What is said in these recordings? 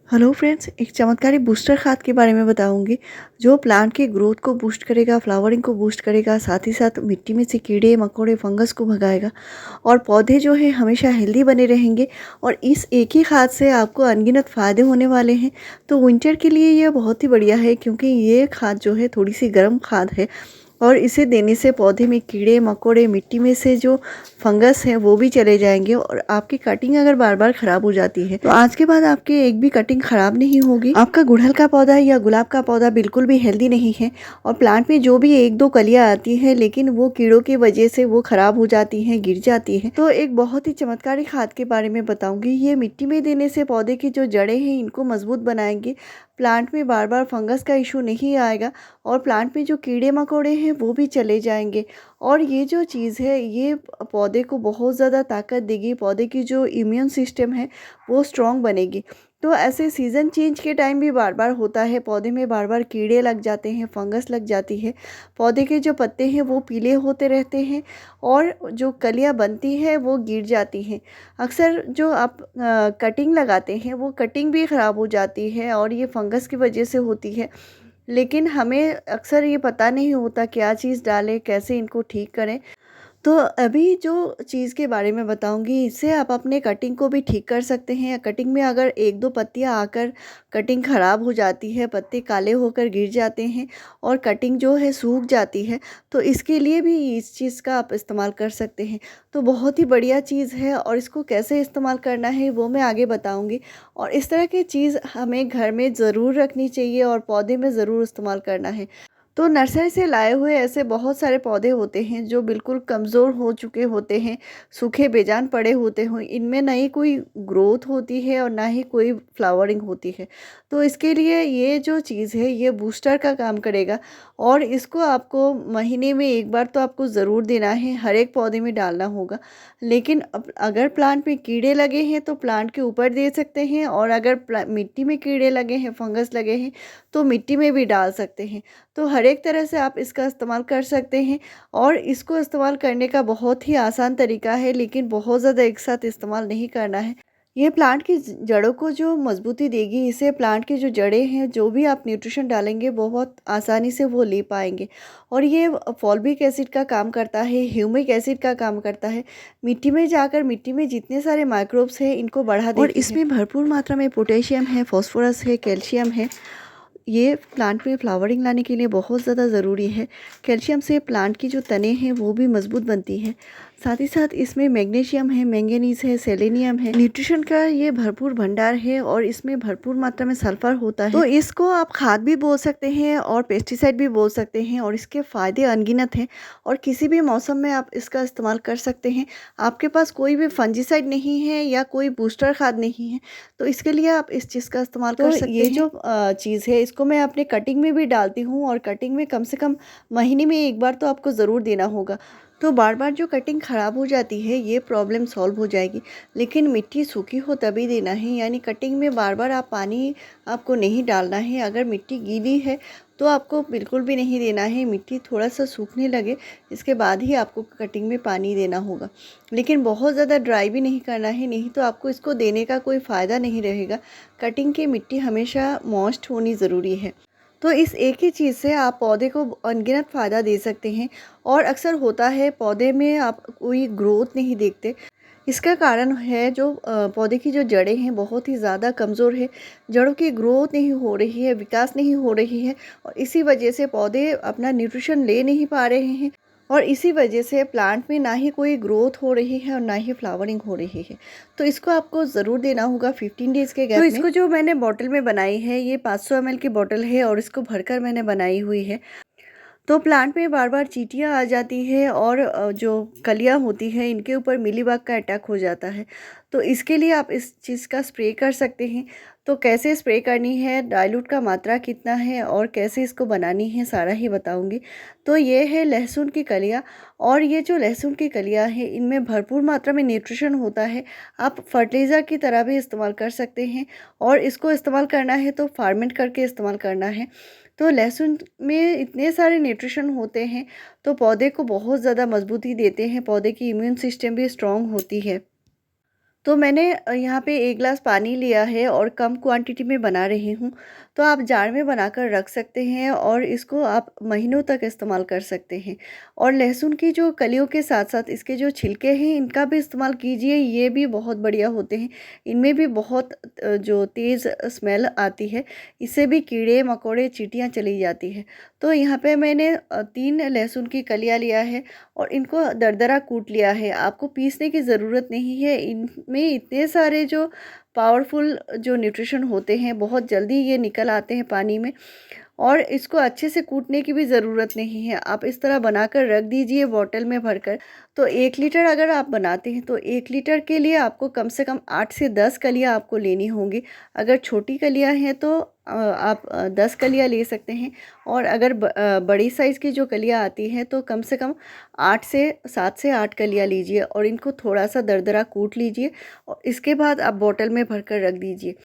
Hello friends, एक चमत्कारी booster खाद के बारे में बताऊंगी जो प्लांट के ग्रोथ को बूस्ट करेगा, फ्लावरिंग को बूस्ट करेगा, साथ ही साथ मिट्टी में से कीड़े मकोड़े फंगस को भगाएगा और पौधे जो है हमेशा हेल्दी बने रहेंगे। और इस एक ही खाद से आपको अनगिनत फ़ायदे होने वाले हैं। तो विंटर के लिए ये बहुत ही बढ़िया है क्योंकि ये खाद जो है थोड़ी सी गर्म खाद है और इसे देने से पौधे में कीड़े मकोड़े, मिट्टी में से जो फंगस है वो भी चले जाएंगे। और आपकी कटिंग अगर बार बार खराब हो जाती है तो आज के बाद आपकी एक भी कटिंग खराब नहीं होगी। आपका गुड़हल का पौधा या गुलाब का पौधा बिल्कुल भी हेल्दी नहीं है और प्लांट में जो भी एक दो कलियां आती हैं लेकिन वो कीड़ों की वजह से वो खराब हो जाती हैं, गिर जाती हैं। तो एक बहुत ही चमत्कारी खाद के बारे में बताऊंगी। ये मिट्टी में देने से पौधे की जो जड़ें हैं इनको मजबूत बनाएंगे, प्लांट में बार बार फंगस का इशू नहीं आएगा और प्लांट में जो कीड़े मकोड़े हैं वो भी चले जाएंगे। और ये जो चीज़ है ये पौधे को बहुत ज़्यादा ताकत देगी, पौधे की जो इम्यून सिस्टम है वो स्ट्रॉन्ग बनेगी। तो ऐसे सीज़न चेंज के टाइम भी बार बार होता है, पौधे में बार बार कीड़े लग जाते हैं, फंगस लग जाती है, पौधे के जो पत्ते हैं वो पीले होते रहते हैं और जो कलियां बनती हैं वो गिर जाती हैं। अक्सर जो आप कटिंग लगाते हैं वो कटिंग भी ख़राब हो जाती है और ये फंगस की वजह से होती है। लेकिन हमें अक्सर ये पता नहीं होता क्या चीज़ डालें, कैसे इनको ठीक करें। तो अभी जो चीज़ के बारे में बताऊंगी इससे आप अपने कटिंग को भी ठीक कर सकते हैं। या कटिंग में अगर एक दो पत्तियां आकर कटिंग ख़राब हो जाती है, पत्ते काले होकर गिर जाते हैं और कटिंग जो है सूख जाती है, तो इसके लिए भी इस चीज़ का आप इस्तेमाल कर सकते हैं। तो बहुत ही बढ़िया चीज़ है और इसको कैसे इस्तेमाल करना है वो मैं आगे बताऊँगी। और इस तरह की चीज़ हमें घर में ज़रूर रखनी चाहिए और पौधे में ज़रूर इस्तेमाल करना है। तो नर्सरी से लाए हुए ऐसे बहुत सारे पौधे होते हैं जो बिल्कुल कमज़ोर हो चुके होते हैं, सूखे बेजान पड़े होते हैं, इनमें ना ही कोई ग्रोथ होती है और ना ही कोई फ्लावरिंग होती है। तो इसके लिए ये जो चीज़ है ये बूस्टर का काम करेगा और इसको आपको महीने में एक बार तो आपको ज़रूर देना है, हर एक पौधे में डालना होगा। लेकिन अब अगर प्लांट में कीड़े लगे हैं तो प्लांट के ऊपर दे सकते हैं और अगर मिट्टी में कीड़े लगे हैं, फंगस लगे हैं तो मिट्टी में भी डाल सकते हैं। तो हर एक तरह से आप इसका इस्तेमाल कर सकते हैं और इसको इस्तेमाल करने का बहुत ही आसान तरीका है, लेकिन बहुत ज़्यादा एक साथ इस्तेमाल नहीं करना है। ये प्लांट की जड़ों को जो मजबूती देगी, इसे प्लांट की जो जड़ें हैं जो भी आप न्यूट्रिशन डालेंगे बहुत आसानी से वो ले पाएंगे। और ये फॉल्बिक एसिड का काम करता है, ह्यूमिक एसिड का काम करता है, मिट्टी में जाकर मिट्टी में जितने सारे माइक्रोब्स हैं इनको बढ़ा देती है। और इसमें भरपूर मात्रा में पोटेशियम है, फास्फोरस है, कैल्शियम है। ये प्लांट में फ्लावरिंग लाने के लिए बहुत ज़्यादा ज़रूरी है। कैल्शियम से प्लांट की जो तने हैं वो भी मजबूत बनती है। साथ ही साथ इसमें मैग्नीशियम है, मैंगनीज है, सेलेनियम है। न्यूट्रिशन का ये भरपूर भंडार है और इसमें भरपूर मात्रा में सल्फर होता है। तो इसको आप खाद भी बोल सकते हैं और पेस्टिसाइड भी बोल सकते हैं और इसके फ़ायदे अनगिनत हैं और किसी भी मौसम में आप इसका इस्तेमाल कर सकते हैं। आपके पास कोई भी फंजीसाइड नहीं है या कोई बूस्टर खाद नहीं है तो इसके लिए आप इस चीज़ का इस्तेमाल कर सकते हैं। ये जो चीज़ है इसको मैं अपने कटिंग में भी डालती हूँ और कटिंग में कम से कम महीने में एक बार तो आपको ज़रूर देना होगा। तो बार बार जो कटिंग ख़राब हो जाती है ये प्रॉब्लम सॉल्व हो जाएगी, लेकिन मिट्टी सूखी हो तभी देना है। यानी कटिंग में बार बार आप पानी आपको नहीं डालना है। अगर मिट्टी गीली है तो आपको बिल्कुल भी नहीं देना है, मिट्टी थोड़ा सा सूखने लगे इसके बाद ही आपको कटिंग में पानी देना होगा। लेकिन बहुत ज़्यादा ड्राई भी नहीं करना है, नहीं तो आपको इसको देने का कोई फ़ायदा नहीं रहेगा। कटिंग की मिट्टी हमेशा मॉइस्ट होनी ज़रूरी है। तो इस एक ही चीज़ से आप पौधे को अनगिनत फ़ायदा दे सकते हैं। और अक्सर होता है पौधे में आप कोई ग्रोथ नहीं देखते, इसका कारण है जो पौधे की जो जड़ें हैं बहुत ही ज़्यादा कमज़ोर है, जड़ों की ग्रोथ नहीं हो रही है, विकास नहीं हो रही है और इसी वजह से पौधे अपना न्यूट्रिशन ले नहीं पा रहे हैं और इसी वजह से प्लांट में ना ही कोई ग्रोथ हो रही है और ना ही फ्लावरिंग हो रही है। तो इसको आपको ज़रूर देना होगा 15 डेज़ के गैप में। तो इसको जो मैंने बॉटल में बनाई है ये 500 ml की बॉटल है और इसको भरकर मैंने बनाई हुई है। तो प्लांट में बार बार चींटियाँ आ जाती है और जो कलियाँ होती हैं इनके ऊपर मिलीबग का अटैक हो जाता है। तो इसके लिए आप इस चीज़ का स्प्रे कर सकते हैं। तो कैसे स्प्रे करनी है, डाइल्यूट का मात्रा कितना है और कैसे इसको बनानी है सारा ही बताऊंगी। तो ये है लहसुन की कलियाँ और ये जो लहसुन की कलियाँ हैं इनमें भरपूर मात्रा में न्यूट्रिशन होता है। आप फर्टिलाइज़र की तरह भी इस्तेमाल कर सकते हैं और इसको इस्तेमाल करना है तो फार्मेंट करके इस्तेमाल करना है। तो लहसुन में इतने सारे न्यूट्रिशन होते हैं तो पौधे को बहुत ज़्यादा मजबूती देते हैं, पौधे की इम्यून सिस्टम भी स्ट्रॉन्ग होती है। तो मैंने यहाँ पे 1 ग्लास पानी लिया है और कम क्वांटिटी में बना रही हूँ। तो आप जार में बनाकर रख सकते हैं और इसको आप महीनों तक इस्तेमाल कर सकते हैं। और लहसुन की जो कलियों के साथ-साथ इसके जो छिलके हैं, इनका भी इस्तेमाल कीजिए, ये भी बहुत बढ़िया होते हैं। इनमें भी बहुत जो तेज़ स्मेल आती है, इससे भी कीड़े-मकोड़े, चींटियाँ चली जाती हैं। तो यहाँ पे मैंने 3 लहसुन की कलियाँ लिया है और इनको दरदरा कूट लिया है। आपको पीसने की ज़रूरत नहीं है। इनमें इतने सारे जो पावरफुल जो न्यूट्रिशन होते हैं, बहुत जल्दी ये निकल आते हैं पानी में। और इसको अच्छे से कूटने की भी ज़रूरत नहीं है। आप इस तरह बनाकर रख दीजिए बॉटल में भरकर। तो 1 लीटर अगर आप बनाते हैं तो 1 लीटर के लिए आपको कम से कम 8 से 10 कलियाँ आपको लेनी होंगी। अगर छोटी कलियाँ हैं तो आप 10 कलियाँ ले सकते हैं। और अगर बड़ी साइज़ की जो कलियाँ आती हैं तो कम से कम 8 से 7 से 8 कलियाँ लीजिए और इनको थोड़ा-सा दरदरा कूट लीजिए और इसके बाद आप बॉटल में भरकर रख दीजिए।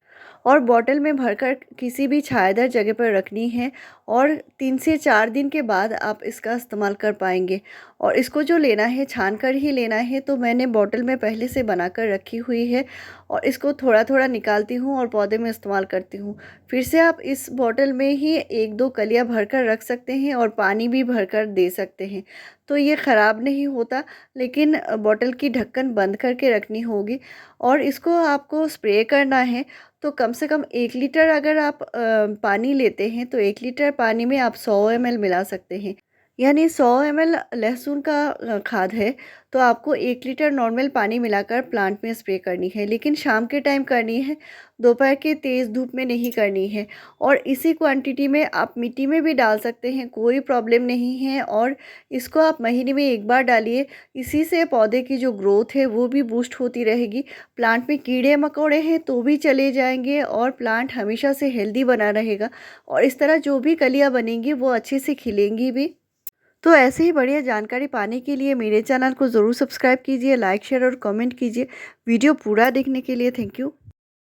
और बॉटल में भरकर किसी भी छायादार जगह पर रखनी है और 3 से 4 दिन के बाद आप इसका इस्तेमाल कर पाएँगे। और इसको जो लेना है छान कर ही लेना है। तो मैंने बॉटल में पहले से बनाकर रखी हुई है और इसको थोड़ा-थोड़ा निकालती हूँ और पौधे में इस्तेमाल करती हूँ। फिर से आप इस बॉटल में ही 1-2 कलियाँ भरकर रख सकते हैं और पानी भी भरकर दे सकते हैं। तो ये ख़राब नहीं होता, लेकिन बॉटल की ढक्कन बंद करके रखनी होगी। और इसको आपको स्प्रे करना है तो कम से कम 1 लीटर अगर आप पानी लेते हैं तो 1 लीटर पानी में आप 100 ml मिला सकते हैं। यानी 100 ml लहसुन का खाद है तो आपको 1 लीटर नॉर्मल पानी मिलाकर प्लांट में स्प्रे करनी है, लेकिन शाम के टाइम करनी है, दोपहर के तेज़ धूप में नहीं करनी है। और इसी क्वांटिटी में आप मिट्टी में भी डाल सकते हैं, कोई प्रॉब्लम नहीं है। और इसको आप महीने में 1 बार डालिए, इसी से पौधे की जो ग्रोथ है वो भी बूस्ट होती रहेगी। प्लांट में कीड़े मकोड़े हैं तो भी चले जाएंगे और प्लांट हमेशा से हेल्दी बना रहेगा। और इस तरह जो भी कलियाँ बनेंगी वो अच्छे से खिलेंगी भी। तो ऐसे ही बढ़िया जानकारी पाने के लिए मेरे चैनल को ज़रूर सब्सक्राइब कीजिए, लाइक शेयर और कमेंट कीजिए। वीडियो पूरा देखने के लिए थैंक यू।